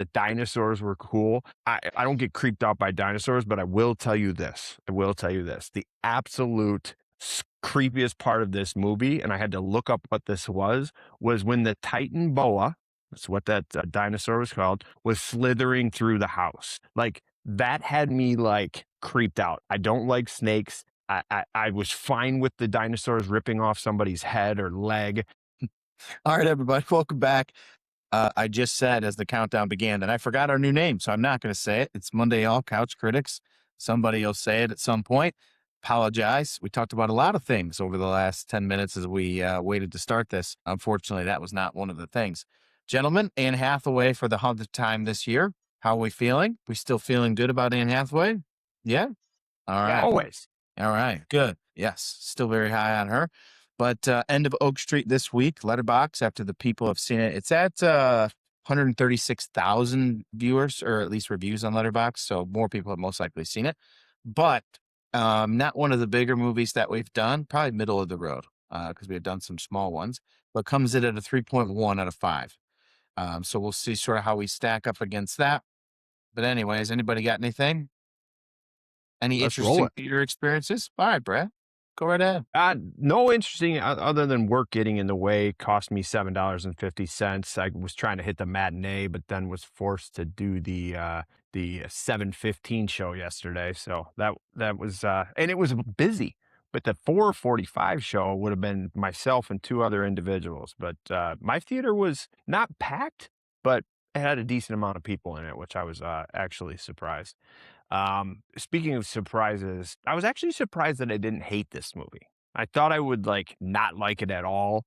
The dinosaurs were cool. I don't get creeped out by dinosaurs, but I will tell you this. I will tell you this. The absolute creepiest part of this movie, and I had to look up what this was when the Titan boa, that's what that dinosaur was called, was slithering through the house. Like, that had me like creeped out. I don't like snakes. I was fine with the dinosaurs ripping off somebody's head or leg. All right, everybody, welcome back. I just said as the countdown began that I forgot our new name, so I'm not going to say it. It's Monday All Couch Critics. Somebody will say it at some point. Apologize. We talked about a lot of things over the last 10 minutes as we waited to start this. Unfortunately, that was not one of the things. Gentlemen, Anne Hathaway for the 100th time this year. How are we feeling? We still feeling good about Anne Hathaway? Yeah? All Yeah, right. always. All right. Good. Yes. Still very high on her. But End of Oak Street this week, Letterboxd, after the people have seen it. It's at 136,000 viewers, or at least reviews on Letterboxd. So more people have most likely seen it. But not one of the bigger movies that we've done, probably middle of the road, because we have done some small ones, but comes in at a 3.1 out of 5. So we'll see sort of how we stack up against that. But anyways, anybody got anything? Any Let's roll interesting it. theater experiences? All right, Brad, go right ahead. No interesting other than work getting in the way. Cost me $7.50. I was trying to hit the matinee, but then was forced to do the 7:15 show yesterday. So that was and it was busy. But the 4:45 show would have been myself and two other individuals. But my theater was not packed, but it had a decent amount of people in it, which I was actually surprised. Speaking of surprises, I was actually surprised that I didn't hate this movie. I thought I would like not like it at all.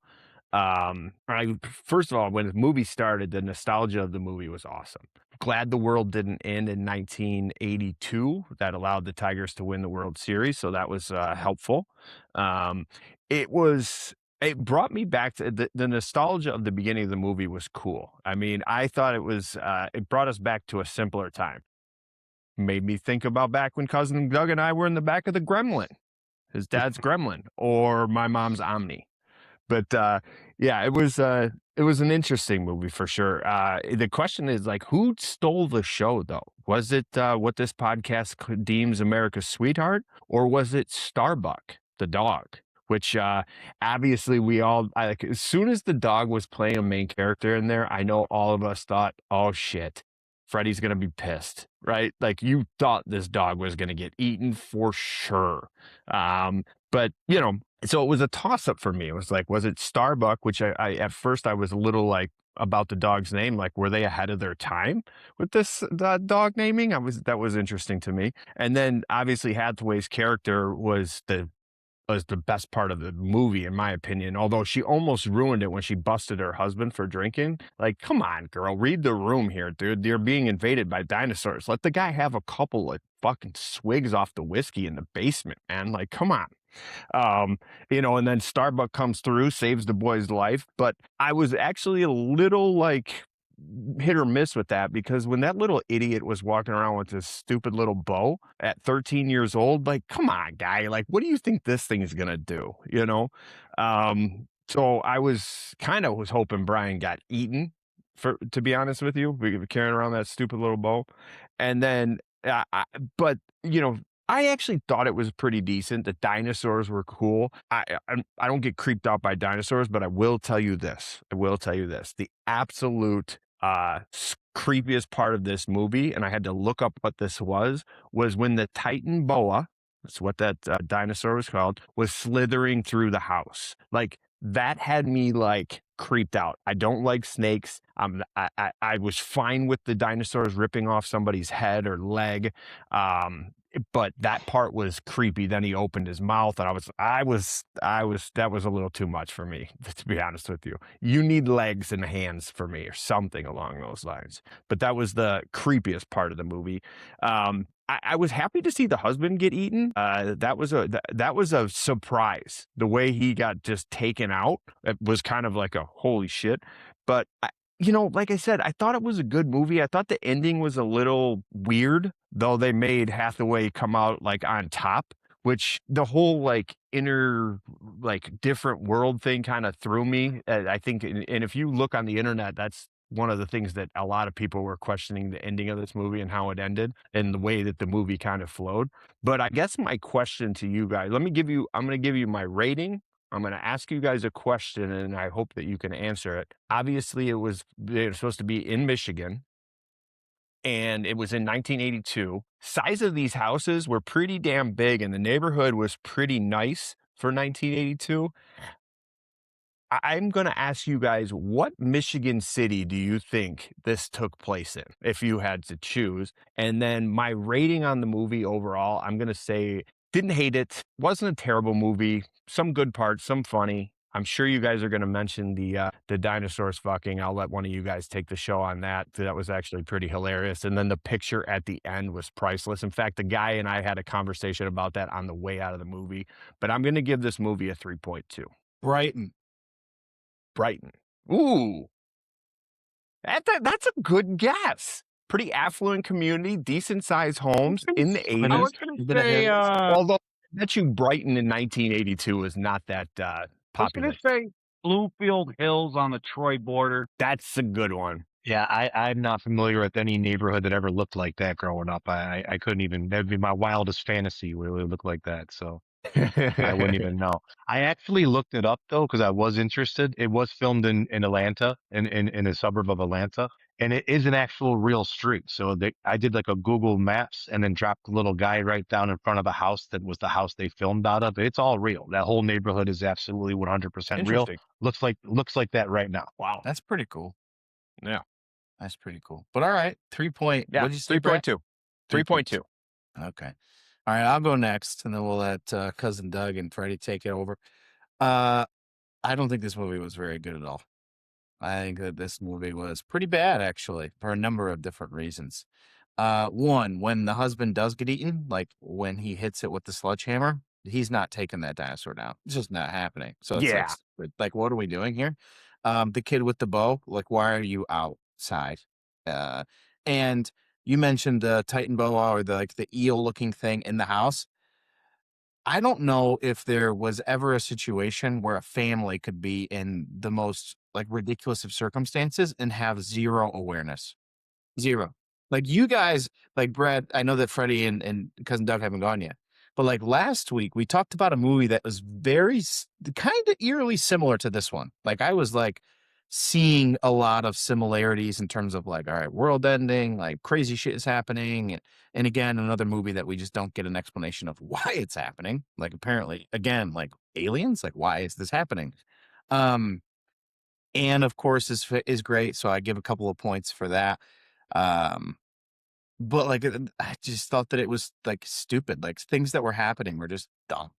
First of all, when the movie started, the nostalgia of the movie was awesome. Glad the world didn't end in 1982. That allowed the Tigers to win the World Series, so that was helpful. Um, it brought me back to the nostalgia of the beginning of the movie was cool. I mean, I thought it brought us back to a simpler time. Made me think about back when cousin Doug and I were in the back of the Gremlin, his dad's Gremlin, or my mom's Omni. But yeah, it was an interesting movie for sure. The question is like, who stole the show though? Was it what this podcast deems America's sweetheart, or was it Starbuck, the dog? Which obviously like as soon as the dog was playing a main character in there, I know all of us thought, oh shit, Freddy's gonna be pissed, right? Like you thought this dog was gonna get eaten for sure. But so it was a toss up for me. It was like, was it Starbuck? Which I at first I was a little like about the dog's name, like were they ahead of their time with this dog naming? That was interesting to me. And then obviously Hathaway's character was the best part of the movie, in my opinion, although she almost ruined it when she busted her husband for drinking. Like, come on, girl, read the room here, dude. You're being invaded by dinosaurs. Let the guy have a couple of fucking swigs off the whiskey in the basement, man. Like, come on. And then Starbuck comes through, saves the boy's life. But I was actually a little like hit or miss with that, because when that little idiot was walking around with this stupid little bow at 13 years old, like, come on, guy, like, what do you think this thing is gonna do? So I was hoping Brian got eaten, to be honest with you, carrying around that stupid little bow. And then but I actually thought it was pretty decent. The dinosaurs were cool. I don't get creeped out by dinosaurs, but I will tell you this. The absolute creepiest part of this movie, and I had to look up what this was when the Titan boa, that's what that dinosaur was called, was slithering through the house. Like, that had me like creeped out. I don't like snakes. I was fine with the dinosaurs ripping off somebody's head or leg. But that part was creepy. Then he opened his mouth, and that was a little too much for me, to be honest with you. You need legs and hands for me, or something along those lines. But that was the creepiest part of the movie. I was happy to see the husband get eaten. That was a surprise. The way he got just taken out, it was kind of like a holy shit. But like I said, I thought it was a good movie. I thought the ending was a little weird, though they made Hathaway come out like on top, which the whole like inner, like different world thing kind of threw me. I think, and if you look on the internet, that's one of the things that a lot of people were questioning the ending of this movie and how it ended and the way that the movie kind of flowed. But I guess my question to you guys, I'm going to give you my rating. I'm going to ask you guys a question and I hope that you can answer it. Obviously, they were supposed to be in Michigan and it was in 1982. Size of these houses were pretty damn big and the neighborhood was pretty nice for 1982. I'm going to ask you guys, what Michigan city do you think this took place in, if you had to choose? And then my rating on the movie overall, I'm going to say, didn't hate it. Wasn't a terrible movie. Some good parts, some funny. I'm sure you guys are going to mention the dinosaurs fucking. I'll let one of you guys take the show on that. That was actually pretty hilarious. And then the picture at the end was priceless. In fact, the guy and I had a conversation about that on the way out of the movie. But I'm going to give this movie a 3.2. Brighton. Brighton. Ooh, that's a good guess. Pretty affluent community, decent sized homes in the I 80s. was gonna say, Although I bet you Brighton in 1982 was not that popular. Bluefield Hills on the Troy border. That's a good one. Yeah, I'm not familiar with any neighborhood that ever looked like that growing up. I couldn't even, that'd be my wildest fantasy where it would look like that. So I wouldn't even know. I actually looked it up though, because I was interested. It was filmed in Atlanta, in a suburb of Atlanta, and it is an actual real street. So I did like a Google Maps and then dropped a little guy right down in front of the house that was the house they filmed out of. It's all real. That whole neighborhood is absolutely 100% real. Interesting. Looks like that right now. Wow. That's pretty cool. Yeah. That's pretty could But all right, 3 point. Yeah. What'd you say, Brad? 3.2. 3.2. Okay. All right, I'll go next, and then we'll let cousin Doug and Freddie take it over. I don't think this movie was very good at all. I think that this movie was pretty bad, actually, for a number of different reasons. One, when the husband does get eaten, like when he hits it with the sledgehammer, he's not taking that dinosaur down. It's just not happening. So it's Yeah. like, what are we doing here? The kid with the bow, like, why are you outside? And you mentioned the Titan boa or the eel looking thing in the house. I don't know if there was ever a situation where a family could be in the most like ridiculous of circumstances and have zero awareness. Zero. Like you guys, like Brad, I know that Freddie and cousin Doug haven't gone yet, but like last week we talked about a movie that was very kind of eerily similar to this one. Like I was like seeing a lot of similarities in terms of like, all right, world ending, like crazy shit is happening. And again, another movie that we just don't get an explanation of why it's happening. Like apparently, again, like aliens, like why is this happening? And of course is great. So I give a couple of points for that. But like, I just thought that it was like stupid. Like things that were happening were just dumb.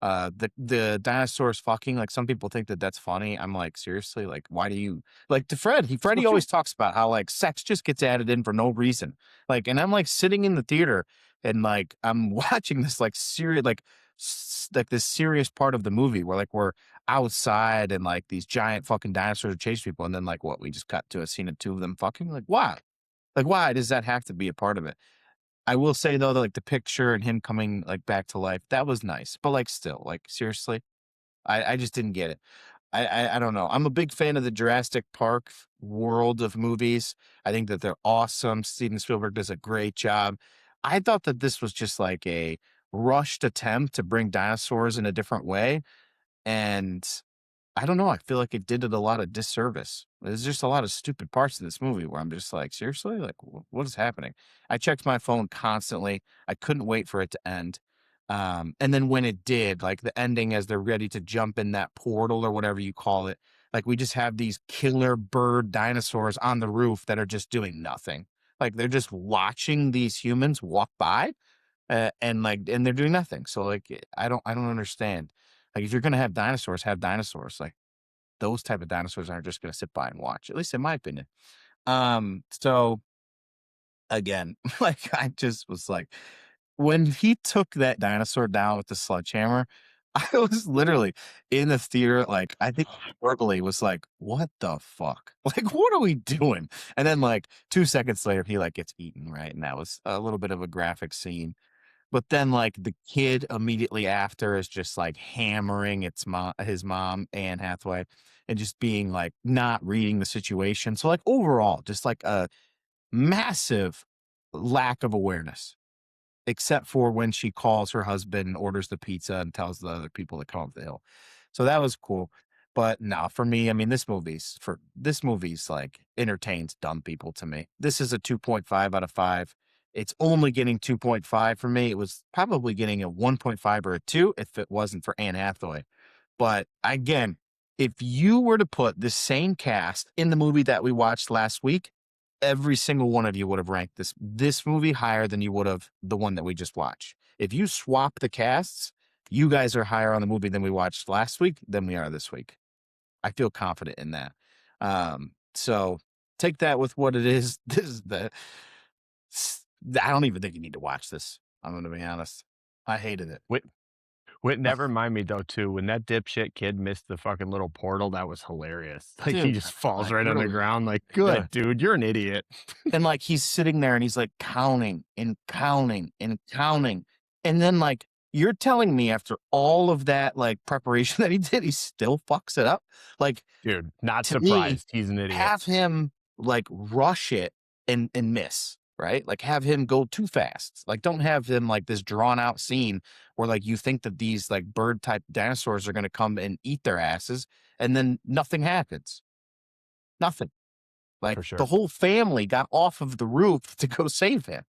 The dinosaurs fucking, like some people think that that's funny. I'm like, seriously, like why do you like to Freddie always talks about how like sex just gets added in for no reason. Like, and I'm like sitting in the theater and like I'm watching this like serious like this serious part of the movie where like we're outside and like these giant fucking dinosaurs chase people, and then like what we just cut to a scene of two of them fucking. Like why? Like why does that have to be a part of it? I will say though that like the picture and him coming like back to life, that was nice. But like still, like seriously, I just didn't get it. I don't know. I'm a big fan of the Jurassic Park world of movies. I think that they're awesome. Steven Spielberg does a great job. I thought that this was just like a rushed attempt to bring dinosaurs in a different way. And I don't know. I feel like it did it a lot of disservice. There's just a lot of stupid parts of this movie where I'm just like, seriously, like, what is happening? I checked my phone constantly. I couldn't wait for it to end. And then when it did, like the ending as they're ready to jump in that portal or whatever you call it, like we just have these killer bird dinosaurs on the roof that are just doing nothing. Like they're just watching these humans walk by, and they're doing nothing. So like, I don't understand. Like if you're gonna have dinosaurs, have dinosaurs. Like those type of dinosaurs aren't just gonna sit by and watch. At least in my opinion. So again, like I just was like, when he took that dinosaur down with the sledgehammer, I was literally in the theater. Like I think verbally was like, "What the fuck? Like what are we doing?" And then like 2 seconds later, he like gets eaten, right? And that was a little bit of a graphic scene. But then like the kid immediately after is just like hammering his mom, Anne Hathaway, and just being like not reading the situation. So like overall, just like a massive lack of awareness, except for when she calls her husband and orders the pizza and tells the other people to come up the hill. So that was cool. But no, for me, I mean, this movie's like entertains dumb people to me. This is a 2.5 out of 5. It's only getting 2.5 for me. It was probably getting a 1.5 or a 2 if it wasn't for Anne Hathaway. But again, if you were to put the same cast in the movie that we watched last week, every single one of you would have ranked this movie higher than you would have the one that we just watched. If you swap the casts, you guys are higher on the movie than we watched last week than we are this week. I feel confident in that. So take that with what it is. I don't even think you need to watch this. I'm going to be honest. I hated it. Never mind me though too. When that dipshit kid missed the fucking little portal, that was hilarious. Like he Dude, just falls like, right on the really? ground. Like, good Yeah. dude, you're an idiot. And like he's sitting there and he's like counting and counting and counting. And then like you're telling me after all of that like preparation that he did, he still fucks it up. Like, Dude, not to me, surprised. He's an idiot. have him like rush it and miss, right? Like have him go too fast. Like don't have him like this drawn out scene where like you think that these like bird type dinosaurs are going to come and eat their asses and then nothing happens. Nothing. Like For sure. the whole family got off of the roof to go save him.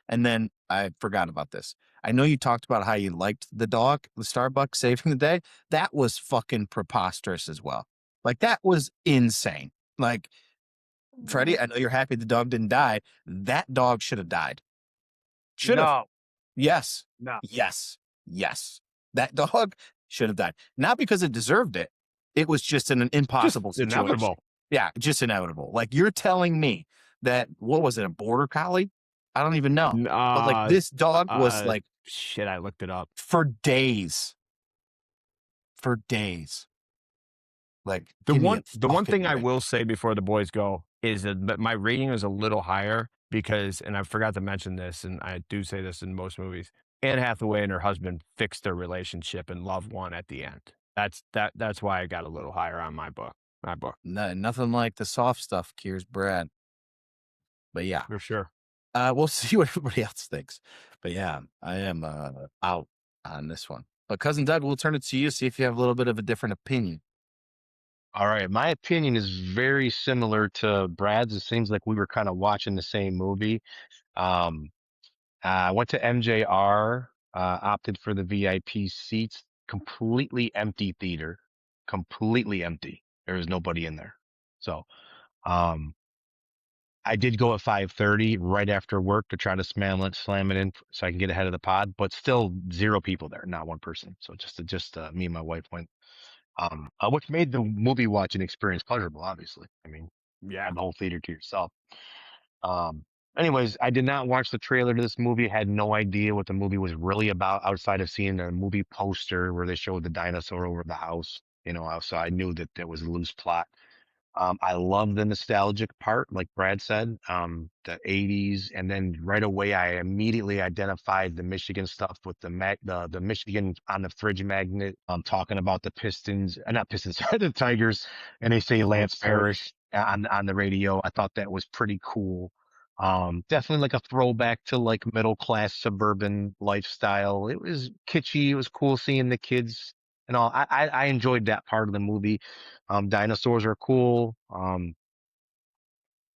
And then I forgot about this. I know you talked about how you liked the dog, the Starbuck saving the day. That was fucking preposterous as well. Like that was insane. Like Freddie, I know you're happy the dog didn't die. That dog should have died. Should have. No, Yes. no. Yes. Yes. That dog should have died. Not because it deserved it. It was just an impossible Just situation. inevitable. Yeah, just inevitable. Like you're telling me that what was it, a border collie? I don't even know. But like this dog was like shit, I looked it up. for days. For days. Like The give me one fucking thing I break. will say before the boys go is that my rating is a little higher because, and I forgot to mention this, and I do say this in most movies, Anne Hathaway and her husband fixed their relationship and love won at the end. That's why I got a little higher on my book. Nothing like the soft stuff cures Brad. But yeah, For sure. we'll see what everybody else thinks. But yeah, I am out on this one. But Cousin Doug, we'll turn it to you, see if you have a little bit of a different opinion. All right. My opinion is very similar to Brad's. It seems like we were kind of watching the same movie. I went to MJR, opted for the VIP seats, completely empty theater, completely empty. There was nobody in there. So, I did go at 5:30 right after work to try to slam it in so I can get ahead of the pod, but still 0 people there, not one person. So just me and my wife went, which made the movie watching experience pleasurable, obviously. I mean, Yeah. have the whole theater to yourself. Anyways, I did not watch the trailer to this movie. Had no idea what the movie was really about outside of seeing a movie poster where they showed the dinosaur over the house. So I knew that there was a loose plot. I love the nostalgic part, like Brad said, the 80s. And then right away, I immediately identified the Michigan stuff with the Michigan on the fridge magnet, talking about the Pistons, not Pistons, the Tigers. And they say Lance Parrish on the radio. I thought that was pretty cool. Definitely like a throwback to like middle class suburban lifestyle. It was kitschy. It was cool seeing the kids and all. I enjoyed that part of the movie. Dinosaurs are cool. And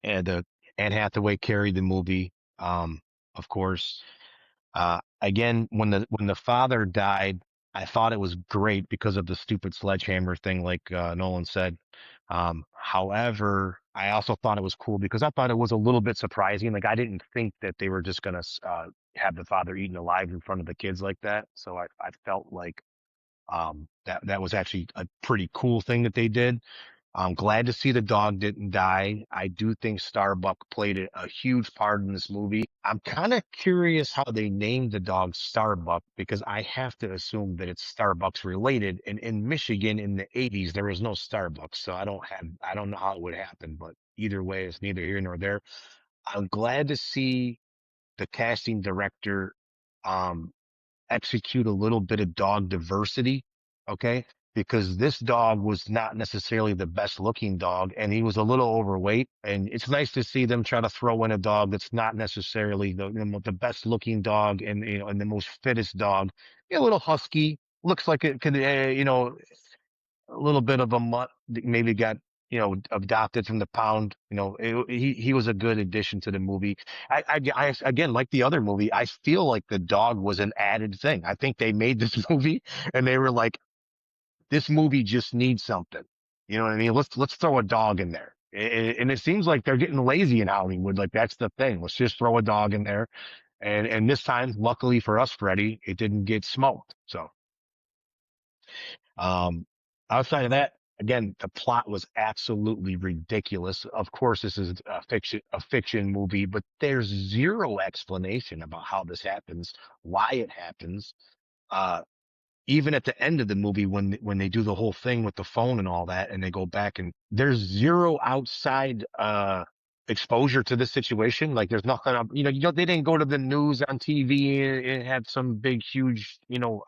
Anne Hathaway carried the movie. Of course. Again, when the father died, I thought it was great because of the stupid sledgehammer thing, like Nolan said. However, I also thought it was cool because I thought it was a little bit surprising. Like I didn't think that they were just gonna have the father eaten alive in front of the kids like that. So I felt like that was actually a pretty cool thing that they did. I'm glad to see the dog didn't die. I do think Starbuck played a huge part in this movie. I'm kind of curious how they named the dog Starbuck because I have to assume that it's Starbucks related. And in Michigan in the 80s, there was no Starbucks. So I don't know how it would happen, but either way, it's neither here nor there. I'm glad to see the casting director execute a little bit of dog diversity. Okay. Because this dog was not necessarily the best looking dog and he was a little overweight. And it's nice to see them try to throw in a dog that's not necessarily the best looking dog and, and the most fittest dog. A little husky, looks like it could, a little bit of a mutt that maybe got, adopted from the pound. He was a good addition to the movie. I again, like the other movie, I feel like the dog was an added thing. I think they made this movie and they were like, this movie just needs something. You know what I mean? Let's throw a dog in there. And it seems like they're getting lazy in Hollywood. Like that's the thing. Let's just throw a dog in there. And this time, luckily for us, Freddie, it didn't get smoked. So, outside of that, again, the plot was absolutely ridiculous. Of course, this is a fiction movie, but there's zero explanation about how this happens, why it happens. Even at the end of the movie, when they do the whole thing with the phone and all that, and they go back and there's zero outside, exposure to this situation. Like there's nothing, they didn't go to the news on TV and have some big, huge,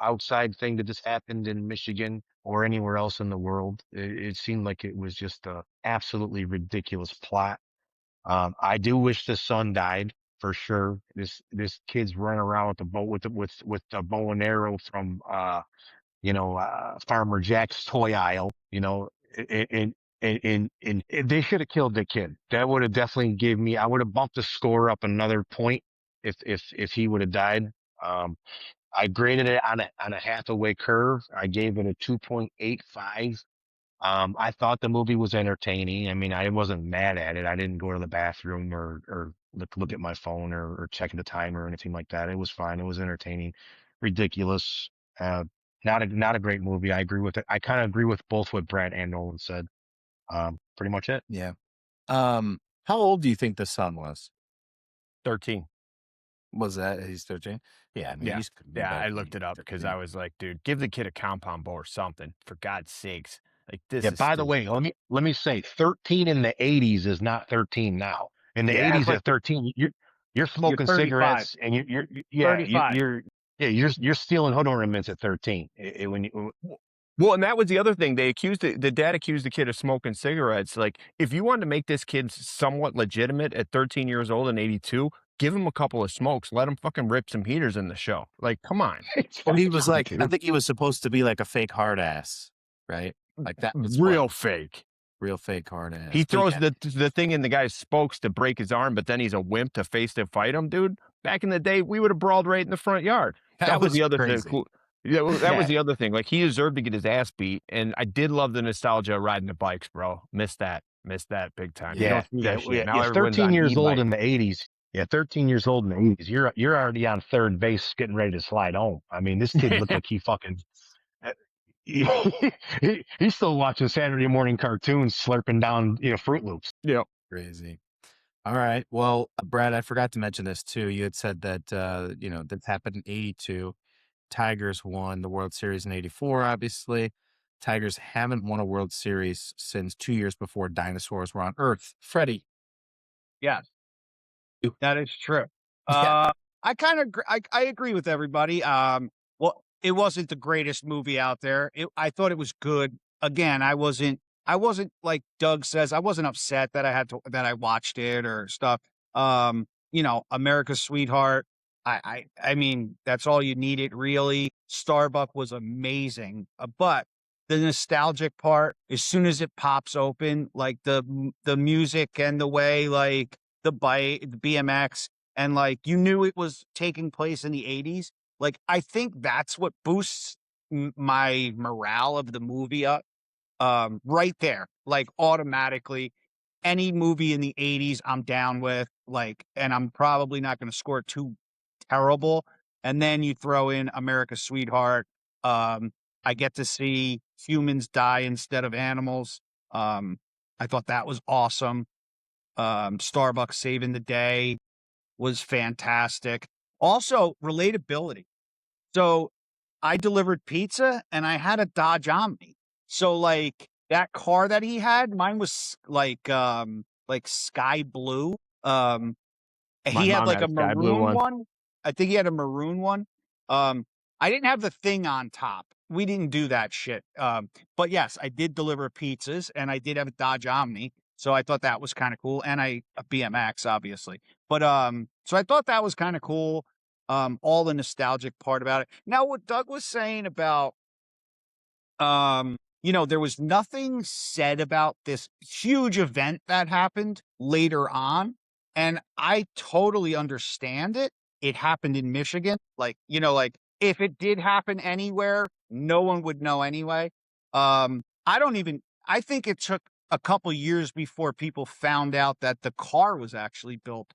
outside thing that just happened in Michigan or anywhere else in the world. It seemed like it was just a absolutely ridiculous plot. I do wish the son died for sure. This kid's running around with the bow with the bow and arrow from Farmer Jack's toy aisle. And they should have killed the kid. That would have definitely gave me. I would have bumped the score up another point if he would have died. I graded it on a Hathaway curve. I gave it a 2.85. I thought the movie was entertaining. I mean, I wasn't mad at it. I didn't go to the bathroom or look at my phone or check the timer or anything like that. It was fine. It was entertaining. Ridiculous. Not a great movie. I agree with it. I kind of agree with both what Brad and Nolan said. Pretty much it. Yeah. How old do you think the son was? 13. Was that he's 13? Yeah, I mean, Yeah. he's Yeah, I looked it up because I was like, dude, give the kid a compound bow or something, for God's sakes. Like this Yeah, is by the stupid. way, let me say 13 in the 80s is not 13 now. In the Yeah, 80s but at 13, you're smoking 35. cigarettes and yeah, 35. you're stealing hood ornaments at 13. Well, and that was the other thing. The dad accused the kid of smoking cigarettes. Like, if you wanted to make this kid somewhat legitimate at 13 years old and 82, give him a couple of smokes. Let him fucking rip some heaters in the show. Like, come on. Well, he was like, dude. I think he was supposed to be like a fake hard ass, right? Like that was Real fake. real fake hard ass. He But throws yeah, the thing in the guy's spokes to break his arm, but then he's a wimp to face to fight him, dude. Back in the day, we would have brawled right in the front yard. That was the other thing. crazy. Yeah, well, that was Yeah. the other thing. Like, he deserved to get his ass beat, and I did love the nostalgia of riding the bikes, bro. Missed that big time. You Yeah, don't see that shit. Now yeah, everyone's 13 on years old e-bike. in the 80s. Yeah, 13 years old in the 80s. You're already on third base getting ready to slide home. I mean, this kid looked like he fucking he's still watching Saturday morning cartoons, slurping down, Fruit Loops. Yeah. Crazy. All right. Well, Brad, I forgot to mention this too. You had said that this happened in 82. Tigers won the World Series in 84, obviously. Tigers haven't won a World Series since 2 years before dinosaurs were on Earth. Freddie. Yes, that is true. Yeah. I kind of I agree with everybody. Well, it wasn't the greatest movie out there. I thought it was good. Again, I wasn't like Doug says. I wasn't upset that I watched it or stuff. America's Sweetheart. I mean, that's all you needed, really. Starbuck was amazing, but the nostalgic part, as soon as it pops open, like the music and the way, like the BMX, and like you knew it was taking place in the 80s. Like, I think that's what boosts my morale of the movie up. Right there, like automatically. Any movie in the 80s, I'm down with. Like, and I'm probably not going to score too terrible. And then you throw in America's Sweetheart. I get to see humans die instead of animals. I thought that was awesome. Starbucks saving the day was fantastic. Also, relatability. So I delivered pizza and I had a Dodge Omni. So like that car that he had, mine was like sky blue. My He had mom like had a a sky blue maroon one. one. I think he had a maroon one. I didn't have the thing on top. We didn't do that shit. But yes, I did deliver pizzas, and I did have a Dodge Omni, so I thought that was kind of cool, and a BMX, obviously. But so I thought that was kind of cool. All the nostalgic part about it. Now, what Doug was saying about there was nothing said about this huge event that happened later on. And I totally understand it. It happened in Michigan. Like if it did happen anywhere, no one would know anyway. I think it took a couple years before people found out that the car was actually built.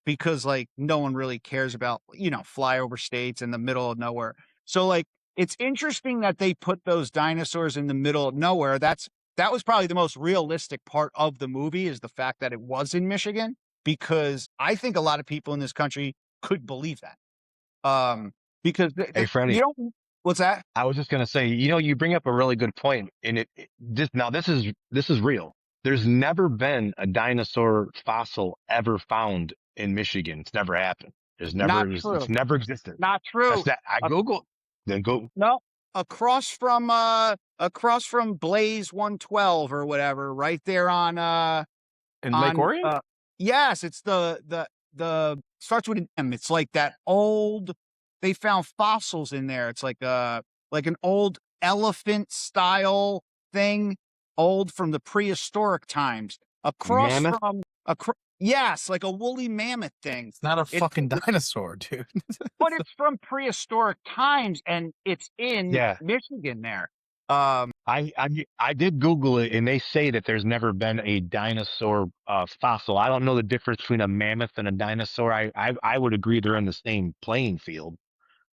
Because no one really cares about, flyover states in the middle of nowhere. So it's interesting that they put those dinosaurs in the middle of nowhere. That was probably the most realistic part of the movie, is the fact that it was in Michigan, because I think a lot of people in this country could believe that. Because Hey, Freddie, what's that? I was just gonna say, you bring up a really good point, and this is real. There's never been a dinosaur fossil ever found in Michigan. It's never happened. It's never existed. Not true. That's that. I Googled. Then go. No, across from Blaze 112 or whatever, right there on In Lake Orion? Yes, it's the starts with an M. It's like that old. They found fossils in there. It's like an old elephant style thing, old from the prehistoric times. Across Mammoth? from yes, like a woolly mammoth thing. It's not a fucking dinosaur, dude. But it's from prehistoric times, and it's in Michigan there. I did Google it, and they say that there's never been a dinosaur fossil. I don't know the difference between a mammoth and a dinosaur. I would agree they're in the same playing field.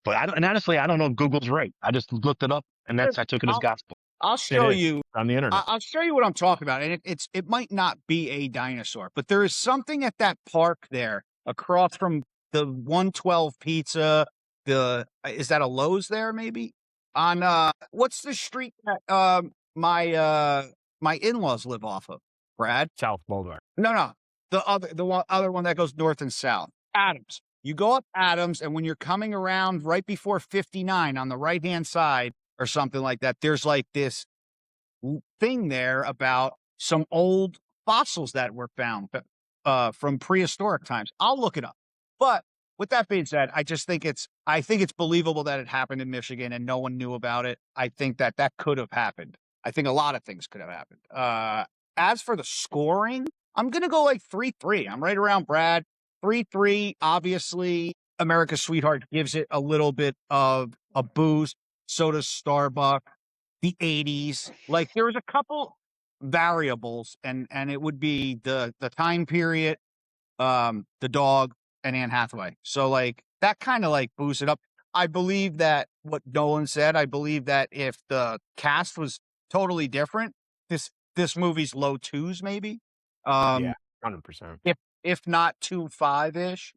But honestly, I don't know if Google's right. I just looked it up, and I took it as gospel. I'll show you on the internet. I'll show you what I'm talking about, and it might not be a dinosaur, but there is something at that park there across from the 112 Pizza. Is that a Lowe's there? Maybe on what's the street that my in-laws live off of? Brad? South Boulevard. No, the other one that goes north and south. Adams. You go up Adams, and when you're coming around right before 59 on the right-hand side or something like that, there's like this thing there about some old fossils that were found from prehistoric times. I'll look it up. But with that being said, I think it's believable that it happened in Michigan and no one knew about it. I think that could have happened. I think a lot of things could have happened. As for the scoring, I'm going to go 3-3. I'm right around Brad. 3-3, obviously, America's Sweetheart gives it a little bit of a boost. So does Starbuck. The 80s. There was a couple variables, and it would be the time period, the dog, and Anne Hathaway. So, that kind of, boosts it up. I believe that what Nolan said, I believe that if the cast was totally different, this movie's low twos, maybe. Yeah, 100%. If not 2.5-ish,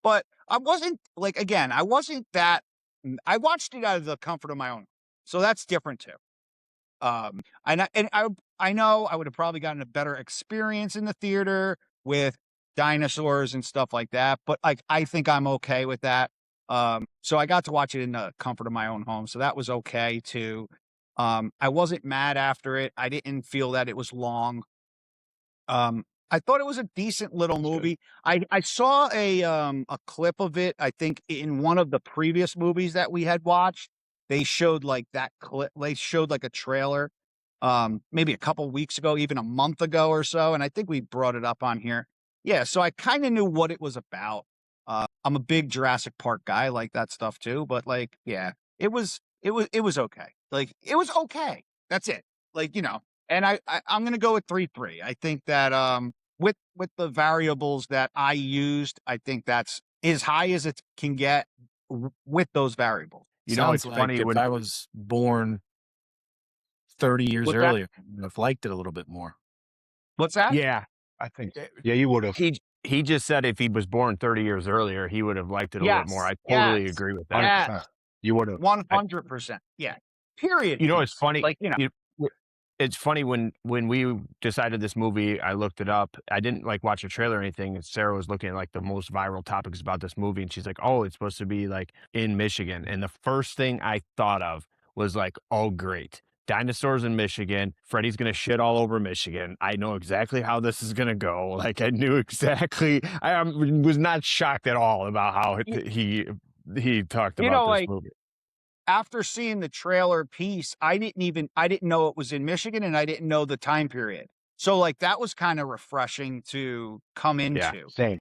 but I wasn't again, I wasn't that. I watched it out of the comfort of my own, so that's different too. I know I would have probably gotten a better experience in the theater with dinosaurs and stuff like that, but I think I'm okay with that. So I got to watch it in the comfort of my own home, so that was okay too. I wasn't mad after it. I didn't feel that it was long. I thought it was a decent little movie. I saw a clip of it. I think in one of the previous movies that we had watched, they showed that clip. They showed a trailer, maybe a couple weeks ago, even a month ago or so. And I think we brought it up on here. Yeah. So I kind of knew what it was about. I'm a big Jurassic Park guy. I like that stuff too. But yeah, it was okay. It was okay. That's it. And I'm going to go with 3-3. I think that, with the variables that I used, I think that's as high as it can get with those variables. It's funny if I was born 30 years earlier, I would have liked it a little bit more. What's that? Yeah, I think. Yeah, you would have. He just said if he was born 30 years earlier, he would have liked it a little bit more. I totally agree with that. Yes. You would have. 100%. Yeah. Period. It's funny. It's funny when we decided this movie, I looked it up. I didn't like watch a trailer or anything. And Sarah was looking at like the most viral topics about this movie, and she's like, "Oh, it's supposed to be like in Michigan." And the first thing I thought of was like, "Oh, great, dinosaurs in Michigan. Freddy's gonna shit all over Michigan. I know exactly how this is gonna go." Like I knew exactly. I was not shocked at all about how he talked You about know, this like movie. after seeing the trailer piece, I didn't know it was in Michigan and I didn't know the time period. So like that was kind of refreshing to come Yeah. into. Same.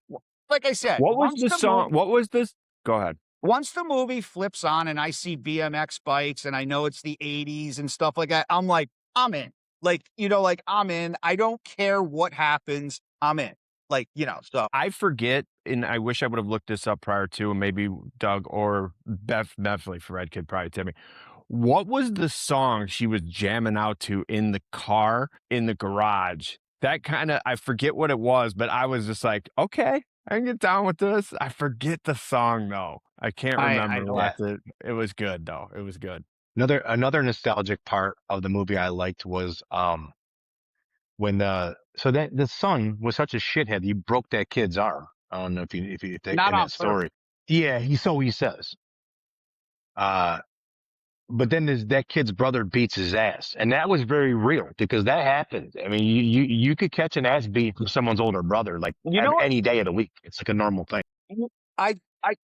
Like I said, What was the song? What was this? Go ahead. once the movie flips on and I see BMX bikes and I know it's the 80s and stuff like that, I'm like, I'm in. Like, like I'm in. I don't care what happens. I'm in. Like, so I forget, and I wish I would have looked this up prior to, and maybe Doug or definitely Fred could probably tell me. What was the song she was jamming out to in the car, in the garage? That kind of, I forget what it was, but I was just like, okay, I can get down with this. I forget the song though. I can't I remember don't. it was good though. It was good. Another nostalgic part of the movie I liked was when the son was such a shithead, he broke that kid's arm. I don't know if Not in on that story. purpose. Yeah, he says. But then that kid's brother beats his ass, and that was very real because that happened. I mean, you could catch an ass beat from someone's older brother like You know what? any day of the week. It's like a normal thing. I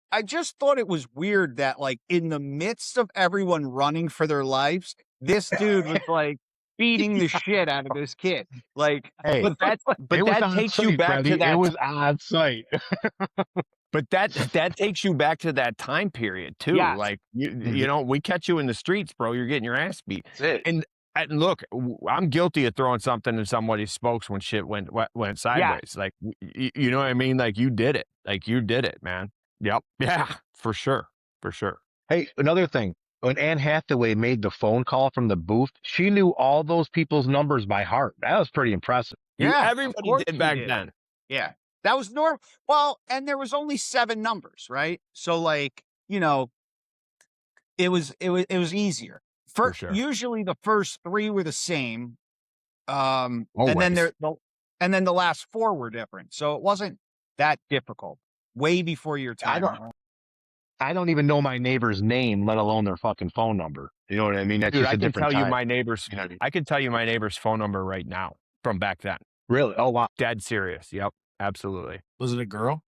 I just thought it was weird that like in the midst of everyone running for their lives, this dude was like beating the shit out of this kid. Like, Hey, But it was that on takes site, you back Freddie. to that. It was on site. But that takes you back to that time period too. Yes. Like you know, we catch you in the streets, bro. You're getting your ass beat. That's it. And look, I'm guilty of throwing something in somebody's spokes when shit went sideways. Like you know what I mean? Like you did it. Like you did it, man. Yep. Yeah. For sure. For sure. Hey, another thing. When Anne Hathaway made the phone call from the booth, she knew all those people's numbers by heart. That was pretty impressive. Yeah, of Everybody course did he back did. then. Yeah. That was normal. Well, and there was only 7 numbers, right? So like, it was easier. For sure. Usually the first 3 were the same. And then Always. and then the last 4 were different. So it wasn't that difficult. Way before your time. I don't even know my neighbor's name, let alone their fucking phone number. You know what I mean? That's Dude, just I a can different tell you time. my neighbor's. You know what I mean? I can tell you my neighbor's phone number right now from back then. Really? Oh, wow. Dead serious. Yep. Absolutely. Was it a girl?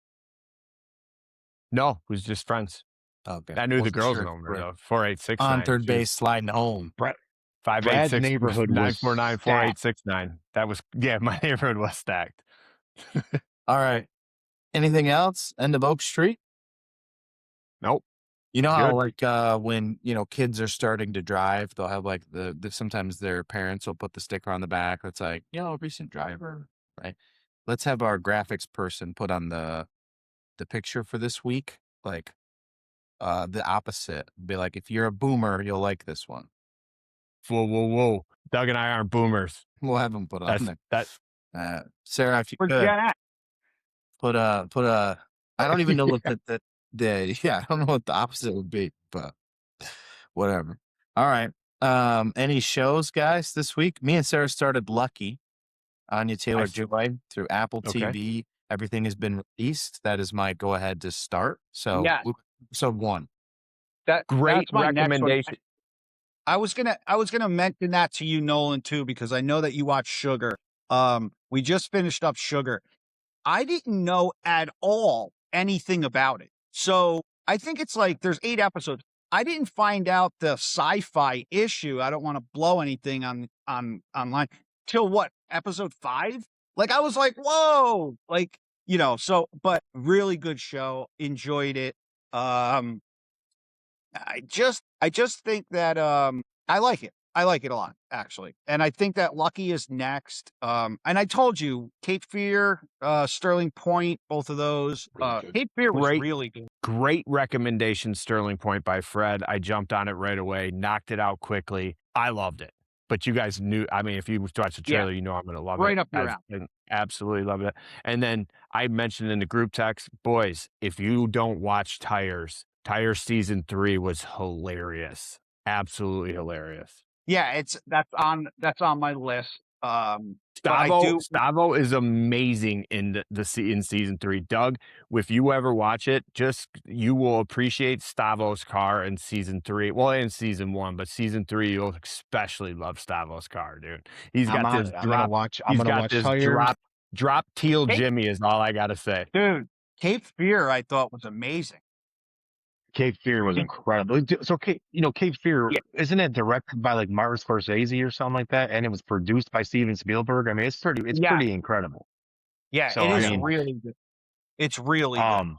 No, it was just friends. Okay. I knew the Wasn't girl's sure. number Right. though. 4869. On third base, sliding home. Brad's 586 neighborhood was 949 4869. That was my neighborhood was stacked. All right. Anything else? End of Oak Street? Nope. You know how Good. like when kids are starting to drive, they'll have like the sometimes their parents will put the sticker on the back that's like, recent driver, right? Let's have our graphics person put on the picture for this week, like the opposite. Be like, if you're a boomer, you'll like this one. Whoa. Doug and I aren't boomers. We'll have them put on there. Sarah, if you could put a I don't even know what the I don't know what the opposite would be, but whatever. All right. Any shows, guys, this week? Me and Sarah started Lucky, Anya Taylor-Joy through Apple TV. Everything has been released. That is my go ahead to start. So episode 1. Great recommendation. I was gonna mention that to you, Nolan, too, because I know that you watch Sugar. We just finished up Sugar. I didn't know at all anything about it. So I think it's like there's 8 episodes. I didn't find out the sci-fi issue. I don't want to blow anything on online till what, episode 5? Like I was like, whoa, like, but really good show. Enjoyed it. I just think that I like it. I like it a lot, actually. And I think that Lucky is next. And I told you, Cape Fear, Sterling Point, both of those. Cape Fear was really good. Great recommendation, Sterling Point by Fred. I jumped on it right away, knocked it out quickly. I loved it. But you guys knew, I mean, if you watched the trailer, you know I'm going to love it. Right up your alley. Absolutely love it. And then I mentioned in the group text, boys, if you don't watch Tires season 3 was hilarious. Absolutely hilarious. Yeah, that's on my list. But I do. Stavo is amazing in in season 3. Doug, if you ever watch it, you will appreciate Stavo's car in season 3. Well, in season 1, but season 3 you'll especially love Stavo's car, dude. He's I'm got on this it. I'm gonna drop. watch. I'm He's gonna got watch this Tires. drop teal Cape, Jimmy is all I gotta say. dude, Cape Fear I thought was amazing. Cape Fear was incredible. So, Cape Fear, Yeah, isn't it directed by like Martin Scorsese or something like that? And it was produced by Steven Spielberg. I mean, it's yeah, pretty incredible. yeah. So, It I is mean, really good. It's really good.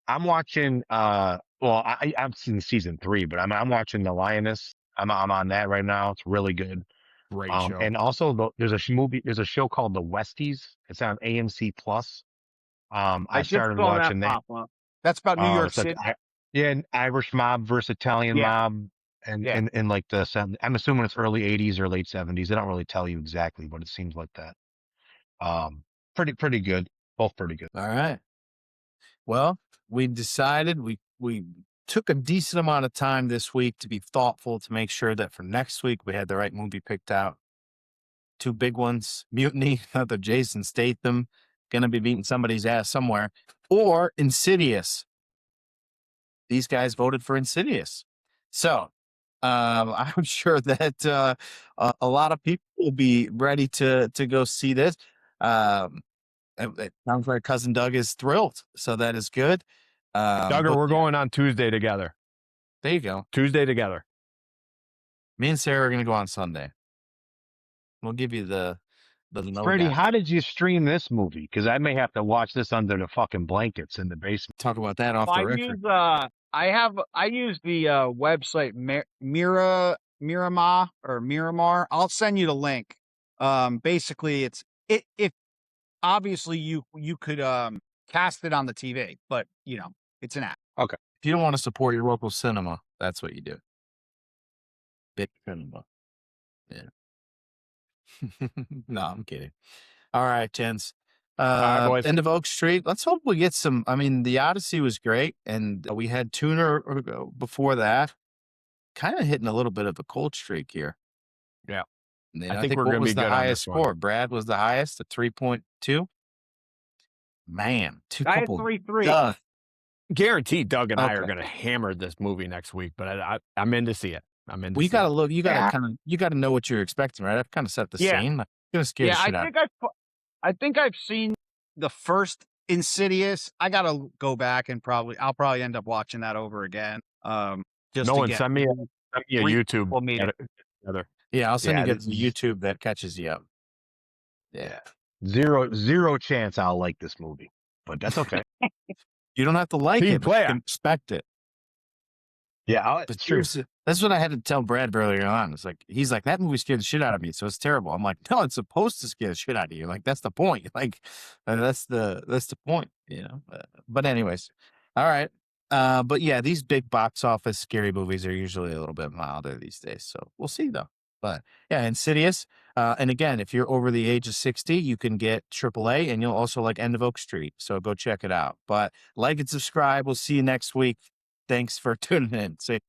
I'm watching, well, I've seen season 3, but I'm watching The Lioness. I'm on that right now. It's really good. Great show. And also there's a show called The Westies. It's on AMC Plus. I I just started saw that watching that. pop up. That's about New York It's like City. an Irish mob versus Italian Yeah, mob, and yeah. in like I'm assuming it's early '80s or late '70s. They don't really tell you exactly, but it seems like that. Pretty good. Both pretty good. All right. Well, we decided we took a decent amount of time this week to be thoughtful to make sure that for next week we had the right movie picked out. 2 big ones: Mutiny, the Jason Statham, gonna be beating somebody's ass somewhere, or Insidious. These guys voted for Insidious. So I'm sure that a lot of people will be ready to go see this. It sounds like Cousin Doug is thrilled, so that is good. Duggar, we're going on Tuesday together. There you go. Tuesday together. Me and Sarah are going to go on Sunday. We'll give you the Freddie, lowdown. how did you stream this movie? Because I may have to watch this under the fucking blankets in the basement. Talk about that off the record. I use the website Miramar. I'll send you the link. Basically, if obviously you could cast it on the TV, but it's an app. Okay. If you don't want to support your local cinema, that's what you do. Big cinema. Yeah. No, I'm kidding. All right, gents. boys. End of Oak Street. Let's hope we get some. I mean, the Odyssey was great, and we had Tuner before that. Kind of hitting a little bit of a cold streak here. Yeah. I think we're going to be the highest score. Brad was the highest at 3.2. Man, I had 3.3. Guaranteed Doug and I are going to hammer this movie next week, but I'm in to see it. You got to look. You got to you got to know what you're expecting, right? I've kind of set the scene. Like, going to scare the shit out. I think I've seen the first Insidious. I got to go back and I'll probably end up watching that over again. Nolan, send me a YouTube. Yeah, I'll send you the YouTube that catches you up. Yeah. Zero chance I'll like this movie, but that's okay. You don't have to like it. You can expect it. Yeah, but true. That's what I had to tell Brad earlier on. It's like, he's like, that movie scared the shit out of me, so it's terrible. I'm like, no, it's supposed to scare the shit out of you. Like, that's the point. Like, that's the point, But anyways, all right. But yeah, these big box office scary movies are usually a little bit milder these days. So we'll see though. But yeah, Insidious. And again, if you're over the age of 60, you can get AAA, and you'll also like End of Oak Street. So go check it out. But like and subscribe. We'll see you next week. Thanks for tuning in. See